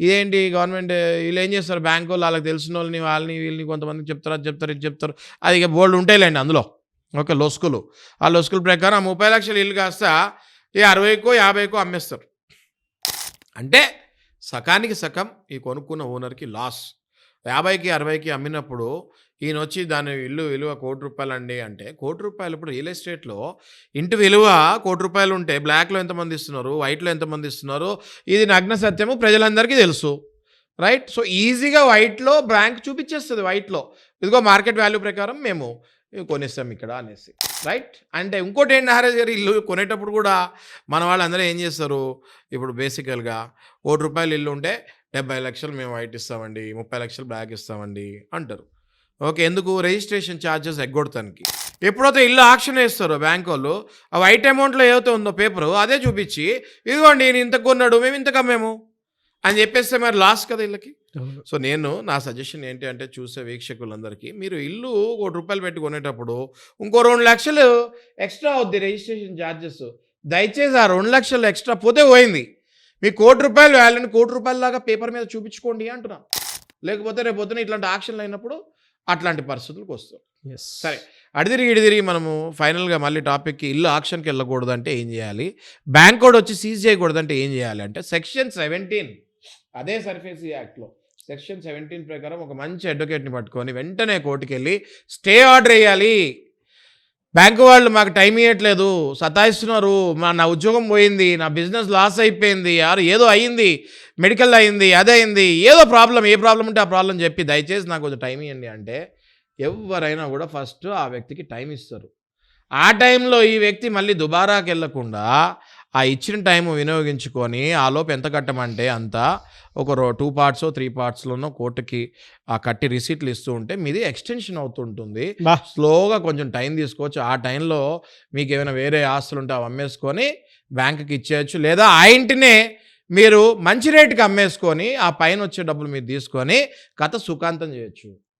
ఇదేంటి గవర్నమెంట్ వీళ్ళు ఏం చేస్తారు, బ్యాంకు వాళ్ళు వాళ్ళకి తెలిసిన వాళ్ళని వీళ్ళని కొంతమందికి చెప్తారు, అది చెప్తారు, ఇది చెప్తారు. అది ఇక బోల్డ్ ఉంటాయిలేండి అందులో. ఓకే, లొసుకులు. ఆ లొసుకుల ప్రకారం 30 లక్షల ఇల్లు కాస్త ఈ 60కో 50కో అమ్మేస్తారు. అంటే సకానికి సగం ఈ కొనుక్కున్న ఓనర్కి లాస్. 50కి 60కి అమ్మినప్పుడు ఈయన వచ్చి దాని ఇల్లు విలువ ₹1,00,00,000 అండి అంటే, ₹1,00,00,000 ఇప్పుడు రియల్ ఎస్టేట్లో ఇంటి విలువ ₹1,00,00,000 ఉంటే బ్లాక్లో ఎంతమంది ఇస్తున్నారు, వైట్లో ఎంతమంది ఇస్తున్నారు, ఇది నగ్న సత్యము, ప్రజలందరికీ తెలుసు. రైట్. సో ఈజీగా వైట్లో బ్యాంక్ చూపించేస్తుంది, వైట్లో ఇదిగో మార్కెట్ వాల్యూ ప్రకారం మేము కొనిస్తాం ఇక్కడ అనేసి. రైట్. అంటే ఇంకోటి ఏంటి నారాజ్ గారు, ఇల్లు కొనేటప్పుడు కూడా మన వాళ్ళందరూ ఏం చేస్తారు, ఇప్పుడు బేసికల్గా ₹1,00,00,000 ఇల్లు ఉంటే 70 లక్షలు మేము వైట్ ఇస్తామండి, 30 లక్షలు బ్లాక్ ఇస్తామండి అంటారు. ఓకే, ఎందుకు? రిజిస్ట్రేషన్ ఛార్జెస్ ఎగ్గొడతానికి. ఎప్పుడైతే ఇల్లు ఆక్షన్ వేస్తారో బ్యాంక్ వాళ్ళు, ఆ వైట్ అమౌంట్లో ఏదైతే ఉందో పేపరు అదే చూపించి, ఇదిగోండి నేను ఇంత కొన్నాడు, మేము ఇంతకు అమ్మేము అని చెప్పేస్తే మరి లాస్ కదా ఇళ్ళకి. సో నేను నా సజెషన్ ఏంటి అంటే, చూసే వీక్షకులందరికీ, మీరు ఇల్లు ₹1,00,00,000 పెట్టి కొనేటప్పుడు ఇంకో 2 లక్షలు ఎక్స్ట్రా అవుద్ది రిజిస్ట్రేషన్ ఛార్జెస్. దయచేసి ఆ 2 లక్షలు ఎక్స్ట్రా పోతే పోయింది, మీ ₹1,00,00,000 వాల్యూని ₹1,00,00,000 లాగా పేపర్ మీద చూపించుకోండి అంటున్నా. లేకపోతే రేపు పొద్దున ఇట్లాంటి ఆక్షన్లు అయినప్పుడు అట్లాంటి పరిస్థితులకు వస్తాం. సరే, అడిదిరిగి మనము ఫైనల్గా మళ్ళీ టాపిక్కి, ఇల్లు ఆక్షన్కి వెళ్ళకూడదు అంటే ఏం చేయాలి, బ్యాంక్ కోడ్ వచ్చి సీజ్ చేయకూడదు అంటే ఏం చేయాలి అంటే, సెక్షన్ 17 అదే సర్ఫేసీ యాక్ట్లో సెక్షన్ 17 ప్రకారం ఒక మంచి అడ్వకేట్ని పట్టుకొని వెంటనే కోర్టుకి వెళ్ళి స్టే ఆర్డర్ వేయాలి. బ్యాంకు వాళ్ళు మాకు టైం ఇవ్వట్లేదు, సతాయిస్తున్నారు, నా ఉద్యోగం పోయింది, నా బిజినెస్ లాస్ అయిపోయింది, ఏదో అయ్యింది, మెడికల్ అయింది, అదే అయింది, ఏదో ప్రాబ్లం, ఏ ప్రాబ్లం ఉంటే ఆ ప్రాబ్లం చెప్పి దయచేసి నాకు కొంచెం టైం ఇవ్వండి అంటే, ఎవరైనా కూడా ఫస్ట్ ఆ వ్యక్తికి టైం ఇస్తారు. ఆ టైంలో ఈ వ్యక్తి మళ్ళీ దుబారాకి వెళ్ళకుండా ఆ ఇచ్చిన టైము వినియోగించుకొని ఆలోపు ఎంత కట్టమంటే అంత ఒక 2 పార్ట్స్ 3 పార్ట్స్లోనో కోర్టుకి ఆ కట్టి రిసీట్లు ఇస్తూ ఉంటే మీది ఎక్స్టెన్షన్ అవుతుంటుంది. స్లోగా కొంచెం టైం తీసుకోవచ్చు. ఆ టైంలో మీకు ఏమైనా వేరే ఆస్తులు ఉంటే అవి అమ్మేసుకొని బ్యాంకుకి ఇచ్చేయచ్చు, లేదా ఆ ఇంటినే మీరు మంచి రేటుకి అమ్మేసుకొని ఆ పైన వచ్చే డబ్బులు మీరు తీసుకొని కథ సుఖాంతం చేయొచ్చు.